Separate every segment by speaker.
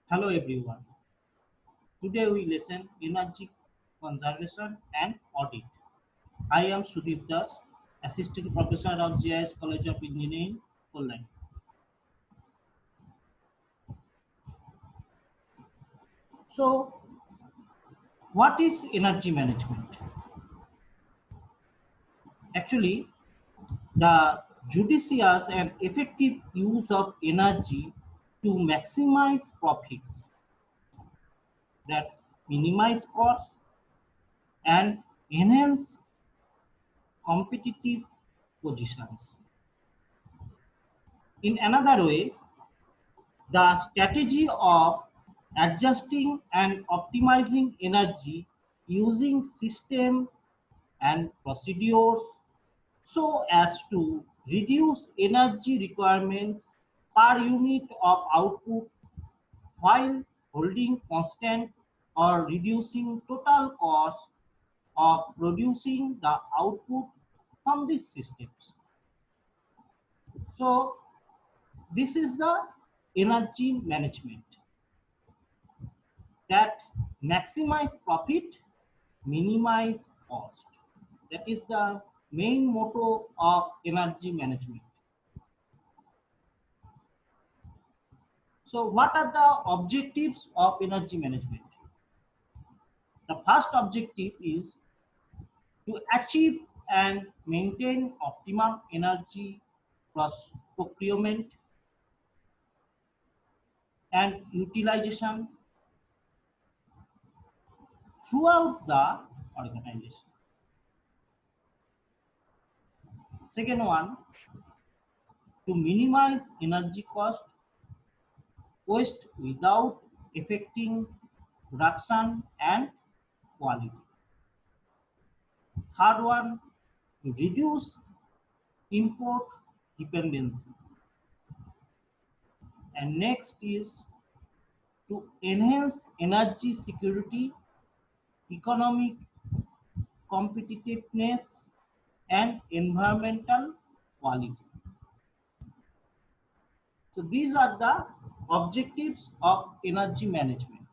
Speaker 1: Hello everyone. Today we listen energy conservation and audit. I am Sudip Das, Assistant Professor of GIS College of Engineering, Kollam. So, what is energy management? Actually, the judicious and effective use of energy to maximize profits, that's minimize costs and enhance competitive positions. In another way, the strategy of adjusting and optimizing energy using system and procedures so as to reduce energy requirements per unit of output while holding constant or reducing total cost of producing the output from these systems. So this is the energy management that maximize profit, minimize cost. That is the main motto of energy management. So what are the objectives of energy management? The first objective is to achieve and maintain optimum energy procurement and utilization throughout the organization. Second one, to minimize energy cost waste without affecting production and quality. Third one, to reduce import dependency. And next is to enhance energy security, economic competitiveness, and environmental quality. So these are the objectives of energy management.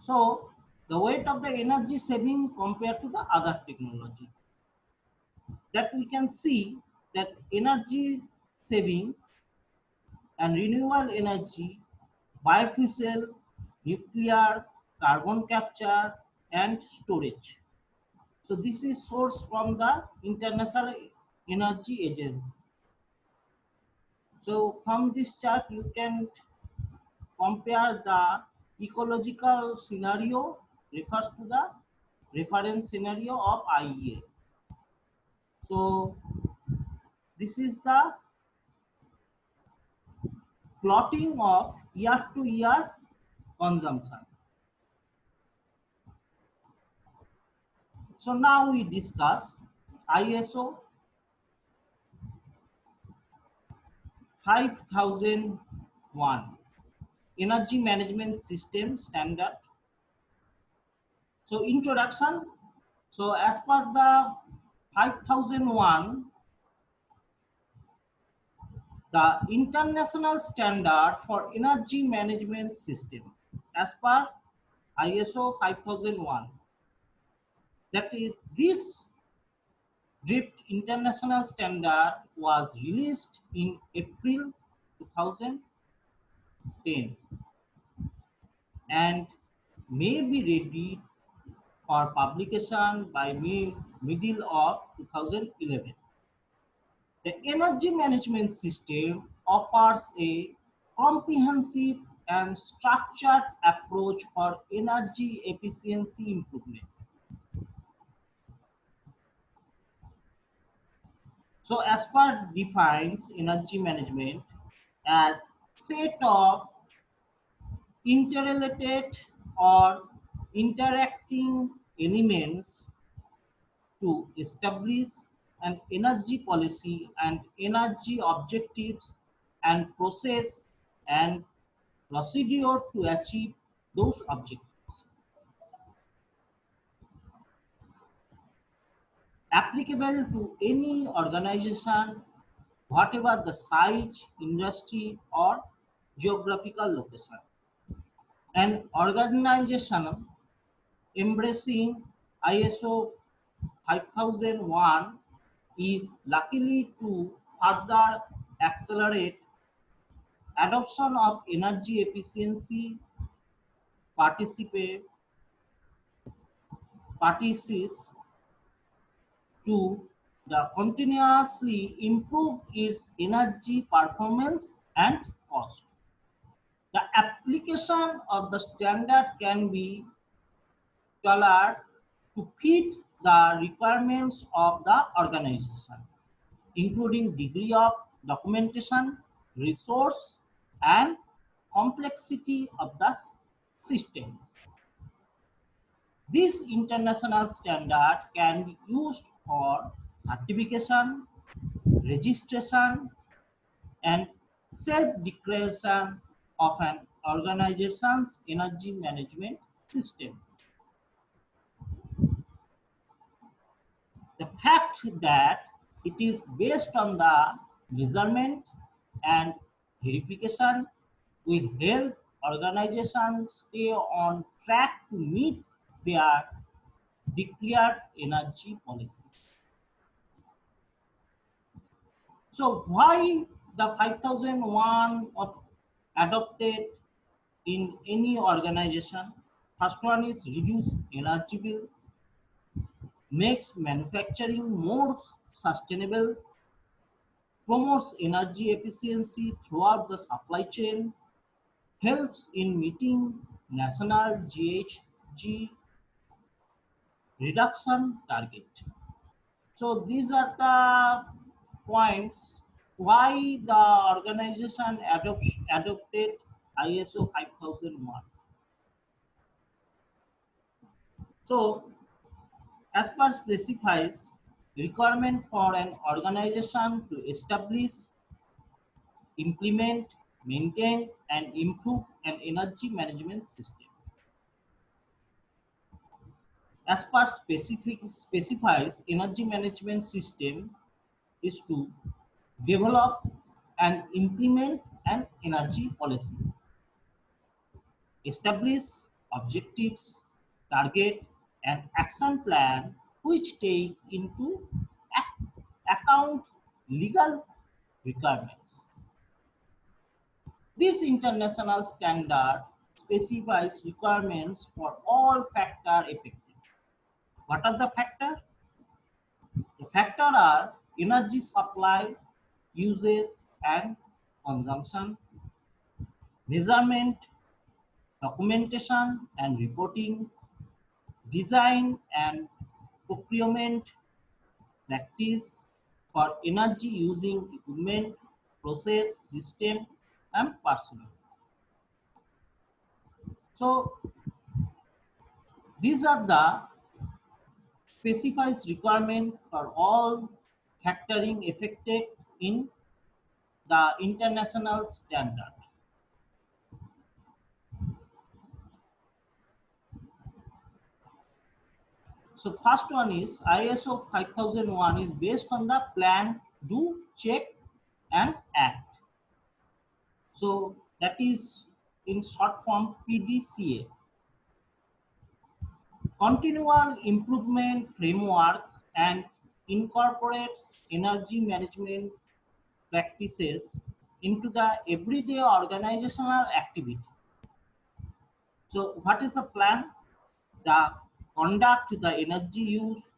Speaker 1: So the weight of the energy saving compared to the other technology, that we can see that energy saving and renewable energy, biofossil, nuclear, carbon capture and storage. So this is sourced from the International Energy Agency. So from this chart you can compare the ecological scenario refers to the reference scenario of IEA. So this is the plotting of year to year consumption. So now we discuss ISO 5001 Energy Management System Standard. So introduction. So as per the 5001, the international standard for energy management system as per ISO 5001. That is, this DRIFT international standard was released in April 2010 and may be ready for publication by middle of 2011. The energy management system offers a comprehensive and structured approach for energy efficiency improvement. So as per defines energy management as set of interrelated or interacting elements to establish an energy policy and energy objectives and process and procedure to achieve those objectives. Applicable to any organization whatever the size, industry, or geographical location. An organization embracing ISO 5001 is likely to further accelerate adoption of energy efficiency practices to the continuously improve its energy performance and cost. The application of the standard can be tailored to fit the requirements of the organization, including degree of documentation, resource, and complexity of the system. This international standard can be used for certification, registration, and self-declaration of an organization's energy management system. The fact that it is based on the measurement and verification will help organizations stay on track to meet their declared energy policies. So why the 5001 of adopted in any organization? First one is reduce energy bill, makes manufacturing more sustainable, promotes energy efficiency throughout the supply chain, helps in meeting national GHG reduction target. So these are the points why the organization adopted ISO 5001. So as per specifies requirement for an organization to establish, implement, maintain, and improve an energy management system. As per specifies energy management system is to develop and implement an energy policy, establish objectives, target, and action plan which take into account legal requirements. This international standard specifies requirements for all factors affected. What are the factors? The factors are energy supply, uses and consumption, measurement, documentation and reporting, design and procurement practice for energy using equipment, process, system, and personnel. So these are the specifies requirement for all factoring affected in the international standard. So first one is ISO 5001 is based on the plan, do, check and act. So that is in short form PDCA. Continual improvement framework and incorporates energy management practices into the everyday organizational activity. So what is the plan? The conduct the energy use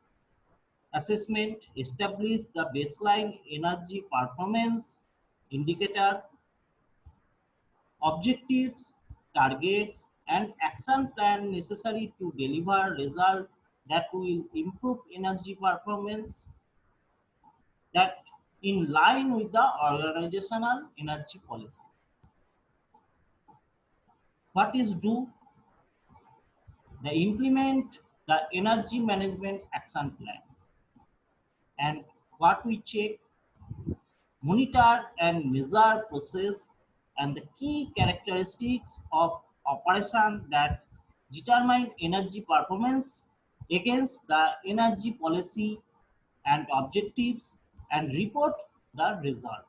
Speaker 1: assessment, establish the baseline energy performance indicator, objectives, targets, and action plan necessary to deliver result that will improve energy performance that in line with the organizational energy policy. What is do? The implement the energy management action plan. And what we check, monitor and measure process and the key characteristics of operation that determine energy performance against the energy policy and objectives and report the results.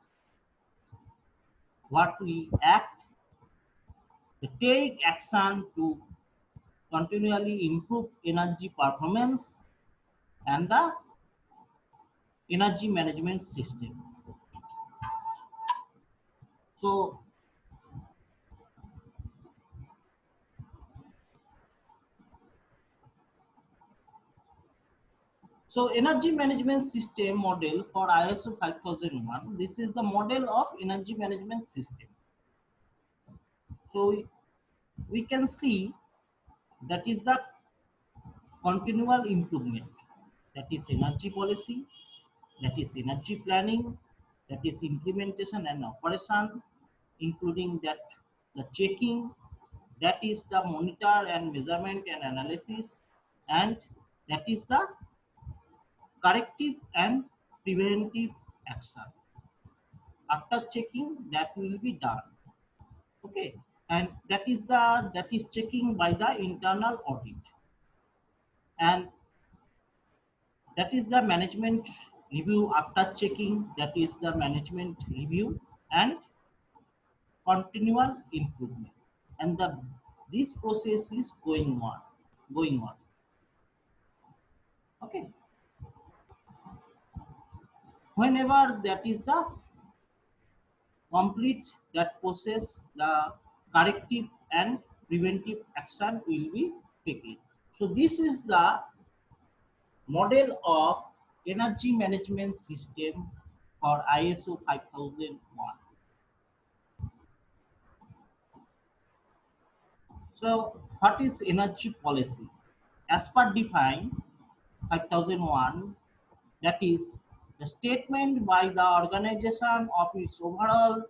Speaker 1: What we act, they take action to continually improve energy performance and the energy management system. So, energy management system model for ISO 5001. This is the model of energy management system. So we can see that is the continual improvement. That is energy policy, that is energy planning, that is implementation and operation, including that the checking, that is the monitor and measurement and analysis, and that is the corrective and preventive action. After checking, that will be done. Okay, and that is checking by the internal audit, and that is the management review after checking. That is the management review and continual improvement, and this process is going on. Okay, whenever that is the complete that process, the corrective and preventive action will be taken. So this is the model of energy management system for ISO 5001. So what is energy policy? As per define 5001, that is the statement by the organization of its overall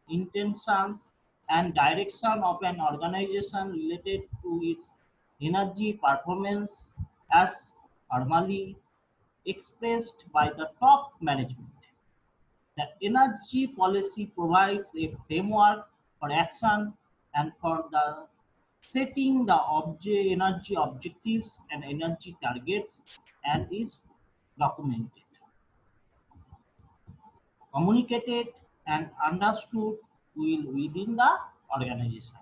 Speaker 1: intentions and direction of an organization related to its energy performance as formally expressed by the top management. The energy policy provides a framework for action and for the setting the energy objectives and energy targets, and is documented, communicated and understood within the organization.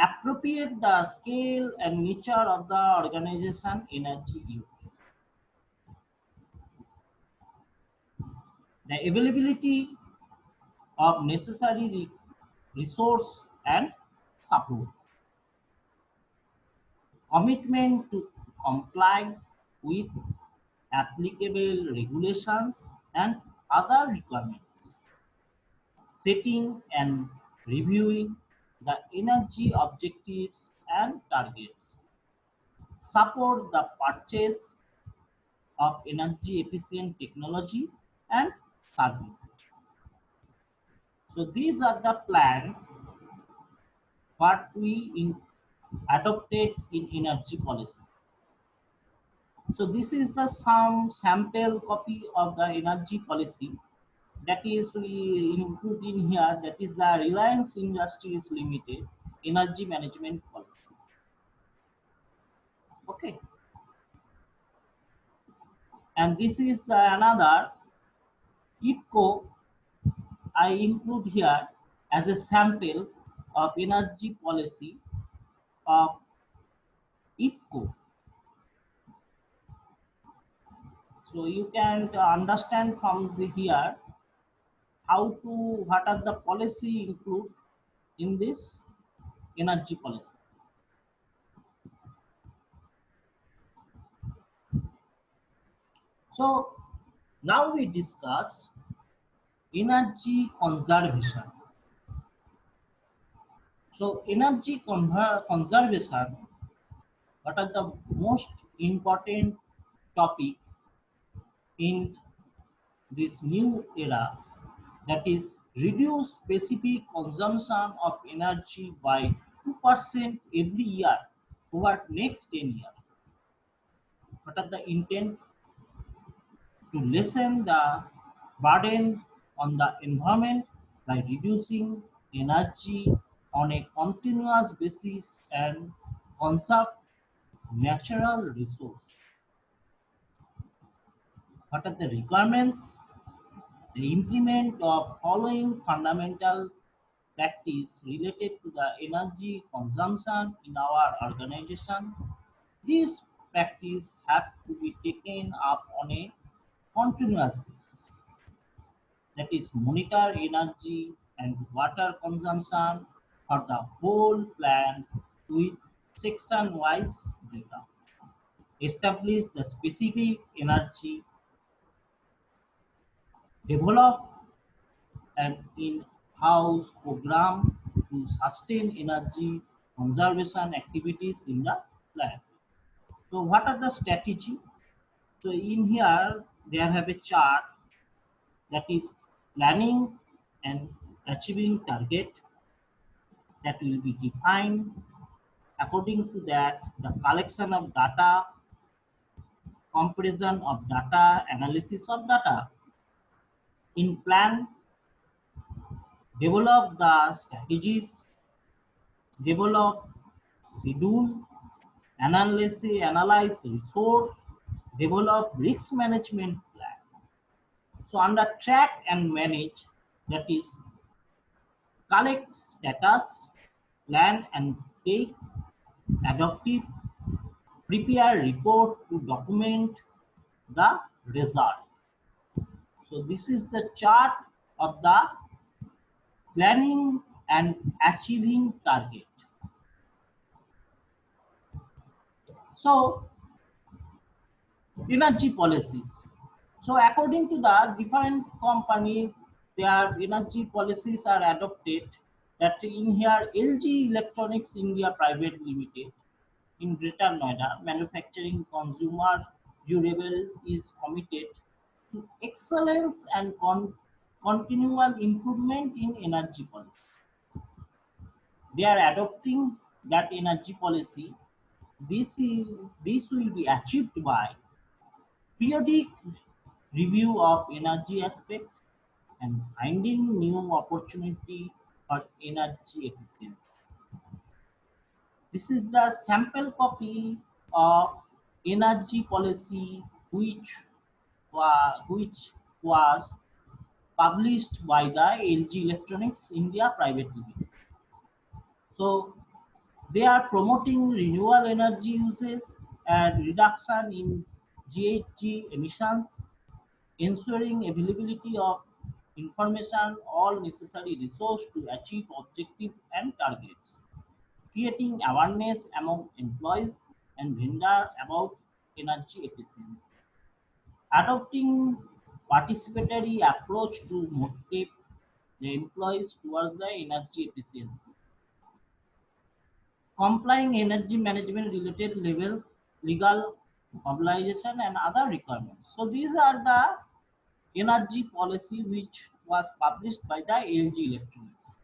Speaker 1: Appropriate the scale and nature of the organization energy use. The availability of necessary resource and support. Commitment to comply with applicable regulations and other requirements. Setting and reviewing the energy objectives and targets. Support the purchase of energy efficient technology and services. So these are the plan what we adopted in energy policy. So this is the some sample copy of the energy policy that is we include in here, that is the Reliance Industries Limited energy management policy. Okay, and this is the another IPCO I include here as a sample of energy policy of IPCO. So you can understand from here how to what are the policy include in this energy policy. So now we discuss energy conservation. So energy conservation, what are the most important topic in this new era, that is reduce specific consumption of energy by 2% every year over next 10 years. What are the intent? To lessen the burden on the environment by reducing energy on a continuous basis and conserve natural resource. What are the requirements? The implement of following fundamental practice related to the energy consumption in our organization. These practice have to be taken up on a continuous basis. That is, monitor energy and water consumption for the whole plant with section-wise data. Establish the specific energy, develop an in-house program to sustain energy conservation activities in the plant. So what are the strategy? So in here, there have a chart that is planning and achieving target that will be defined. According to that, the collection of data, comparison of data, analysis of data. In plan, develop the strategies, develop schedule, analyze resource, develop risk management plan. So under track and manage, that is collect status, plan and take adaptive, prepare report to document the result. So this is the chart of the planning and achieving target. So energy policies. So according to the different company, their energy policies are adopted. That in here, LG Electronics India Private Limited in Greater Noida, manufacturing consumer durable is committed to excellence and continual improvement in energy policy. They are adopting that energy policy. This will be achieved by periodic review of energy aspect and finding new opportunity for energy efficiency. This is the sample copy of energy policy which was published by the LG Electronics India Private Limited. So they are promoting renewable energy uses and reduction in GHG emissions, ensuring availability of information, all necessary resources to achieve objectives and targets, creating awareness among employees and vendors about energy efficiency, adopting participatory approach to motivate the employees towards the energy efficiency, complying energy management related level, legal mobilization and other requirements. So these are the energy policy which was published by the LG Electronics.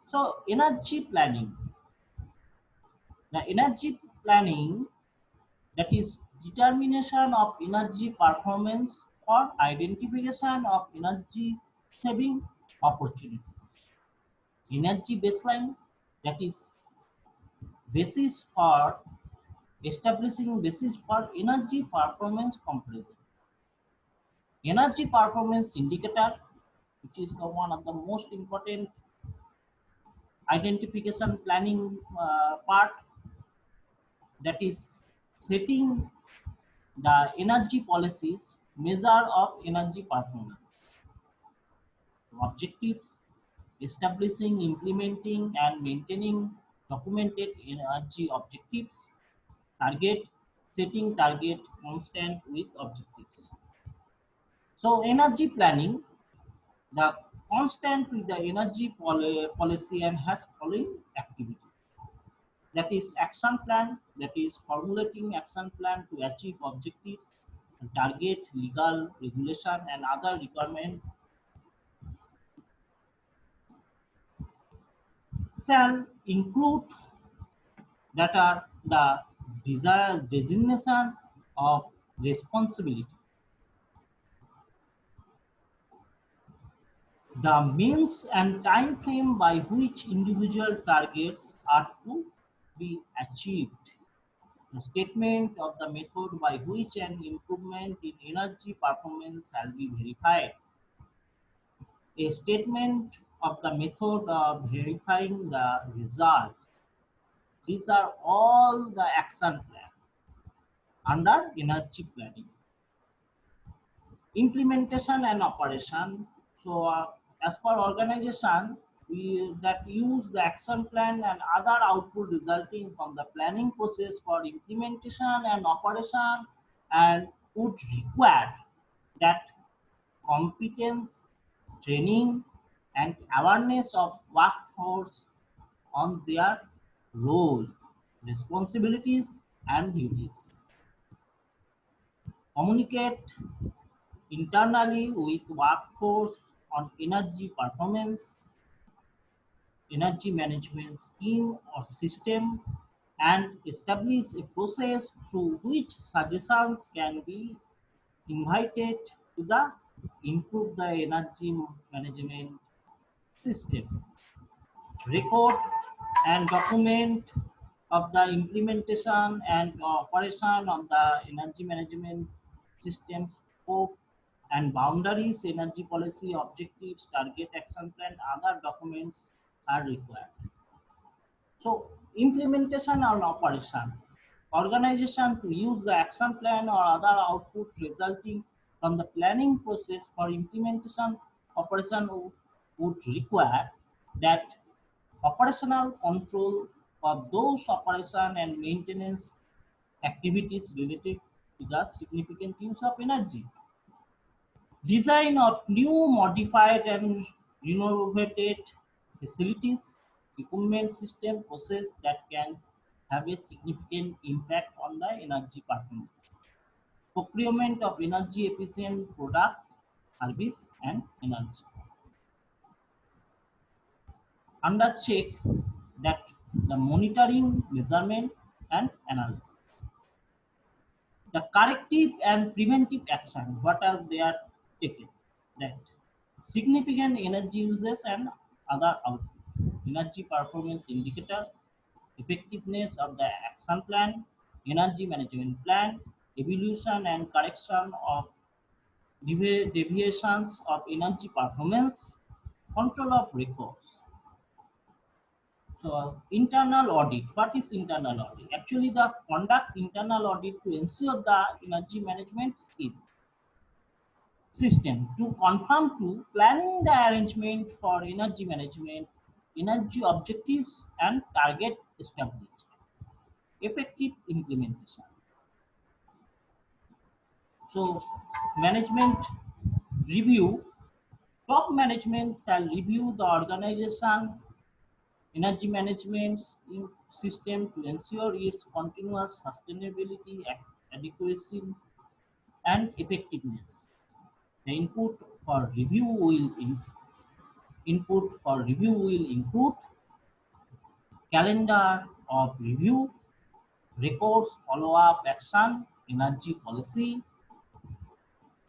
Speaker 1: So energy planning. The energy planning, that is determination of energy performance or identification of energy saving opportunities. Energy baseline, that is basis for establishing basis for energy performance comparison. Energy performance indicator, which is the one of the most important identification planning part, that is setting the energy policies measure of energy performance. Objectives, establishing, implementing and maintaining documented energy objectives. Target, setting target constant with objectives. So energy planning, the constant with the energy policy and has following activity. That is action plan, that is formulating action plan to achieve objectives, target, legal, regulation and other requirements shall include that are the desired designation of responsibility, the means and time frame by which individual targets are to be achieved, The statement of the method by which an improvement in energy performance shall be verified. A statement of the method of verifying the results. These are all the action plan under energy planning. Implementation and operation. So, as per organization, we that use the action plan and other output resulting from the planning process for implementation and operation, and would require that competence, training, and awareness of workforce on their role, responsibilities, and duties. Communicate internally with workforce on energy performance, energy management scheme or system, and establish a process through which suggestions can be invited to the improve the energy management system. Record and document of the implementation and operation of the energy management system scope and boundaries, energy policy, objectives, target action plan, other documents are required. So implementation and operation. Organization to use the action plan or other output resulting from the planning process for implementation operation would require that operational control of those operation and maintenance activities related to the significant use of energy. Design of new modified and renovated facilities, equipment system process that can have a significant impact on the energy performance. Procurement of energy efficient product, service and energy. Under check that the monitoring, measurement and analysis. The corrective and preventive action, what are they are taken? That significant energy uses and other output, energy performance indicator, effectiveness of the action plan, energy management plan, evaluation and correction of deviations of energy performance, control of records. So internal audit. What is internal audit? Actually, the conduct internal audit to ensure the energy management system to confirm to planning the arrangement for energy management, energy objectives and target established. Effective implementation. So management review. Top management shall review the organization energy management system to ensure its continuous sustainability, adequacy, and effectiveness. The input for review will include calendar of review, records, follow-up action, energy policy,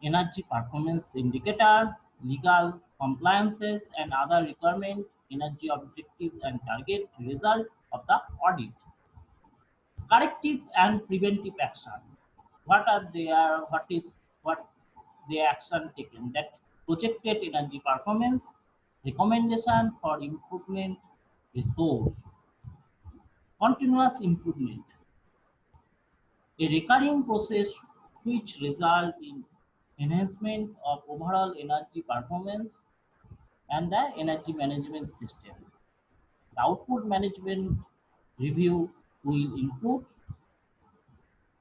Speaker 1: energy performance indicator, legal compliances, and other requirement, energy objectives and target result of the audit. Corrective and preventive action. What are they are what is what the action taken that projected energy performance, recommendation for improvement, resource, continuous improvement, a recurring process which result in enhancement of overall energy performance and the energy management system. The output management review will include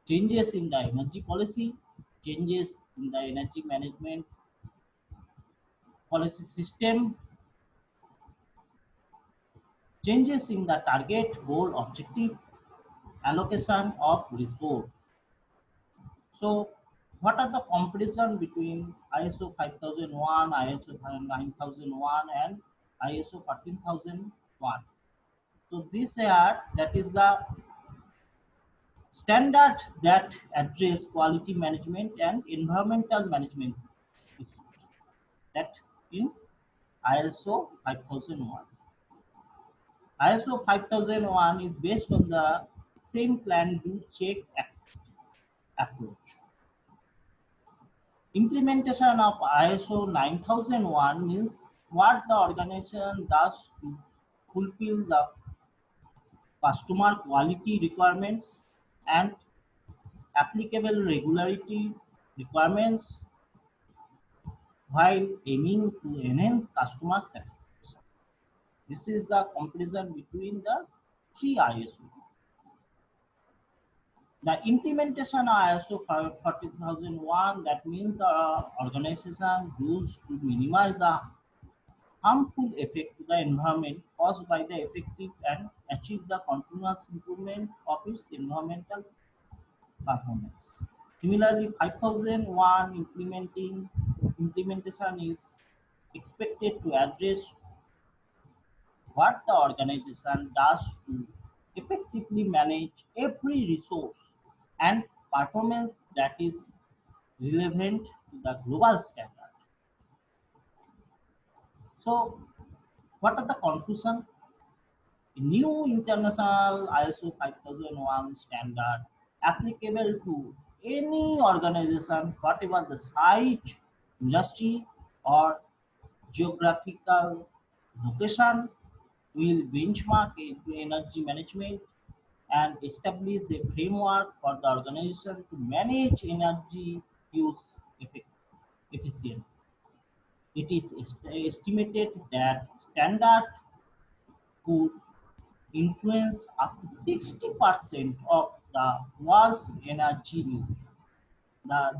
Speaker 1: changes in the energy policy, changes in the energy management policy system, changes in the target, goal, objective, allocation of resource. So, what are the comparison between ISO 5001, ISO 9001, and ISO 14001? So, this here that is the standard that address quality management and environmental management issues that in ISO 5001. ISO 5001 is based on the same plan do check approach. Implementation of ISO 9001 means what the organization does to fulfill the customer quality requirements and applicable regularity requirements while aiming to enhance customer satisfaction. This is the comparison between the three ISOs. The implementation of ISO 40001, that means the organization used to minimize the harmful effect to the environment caused by the effective and achieve the continuous improvement of its environmental performance. Similarly, 5001 implementation is expected to address what the organization does to effectively manage every resource and performance that is relevant to the global standard. So, what are the conclusion? A new international ISO 5001 standard applicable to any organization, whatever the size, industry, or geographical location, will benchmark into energy management and establish a framework for the organization to manage energy use efficiently. It is estimated that standard could influence up to 60% of the world's energy use.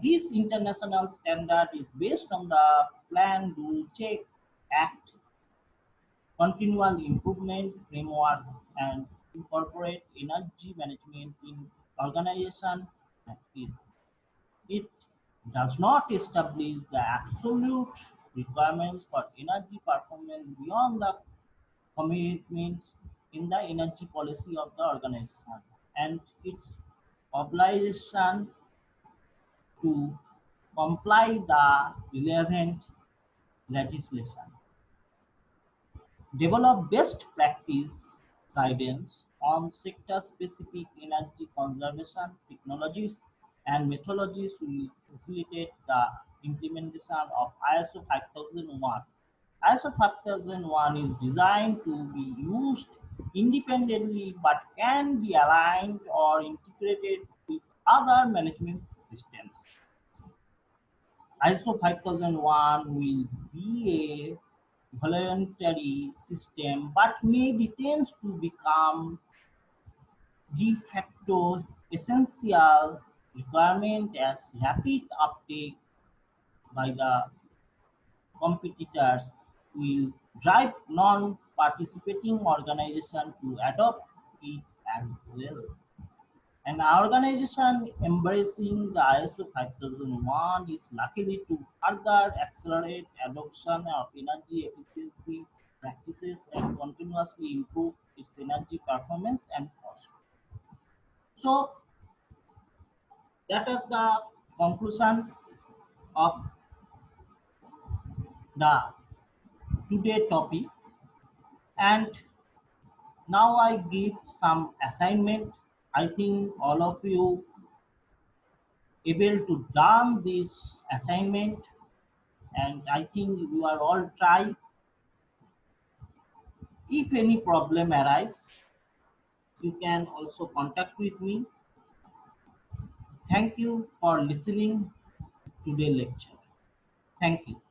Speaker 1: This international standard is based on the Plan, Do, Check, Act, continual improvement framework, and incorporate energy management in organization practice. It does not establish the absolute requirements for energy performance beyond the commitments in the energy policy of the organization and its obligation to comply the relevant legislation. Develop best practice guidance on sector-specific energy conservation technologies and methodologies will facilitate the implementation of ISO 5001. ISO 5001 is designed to be used independently but can be aligned or integrated with other management systems. ISO 5001 will be a voluntary system but maybe tends to become de facto essential requirement as rapid uptake by the competitors will drive non-participating organizations to adopt it as well. An organization embracing the ISO 5001 is likely to further accelerate adoption of energy efficiency practices and continuously improve its energy performance and cost. So that is the conclusion of the today topic. And now I give some assignment. I think all of you able to done this assignment, and I think you are all try. If any problem arise, you can also contact with me. Thank you for listening to the lecture. Thank you.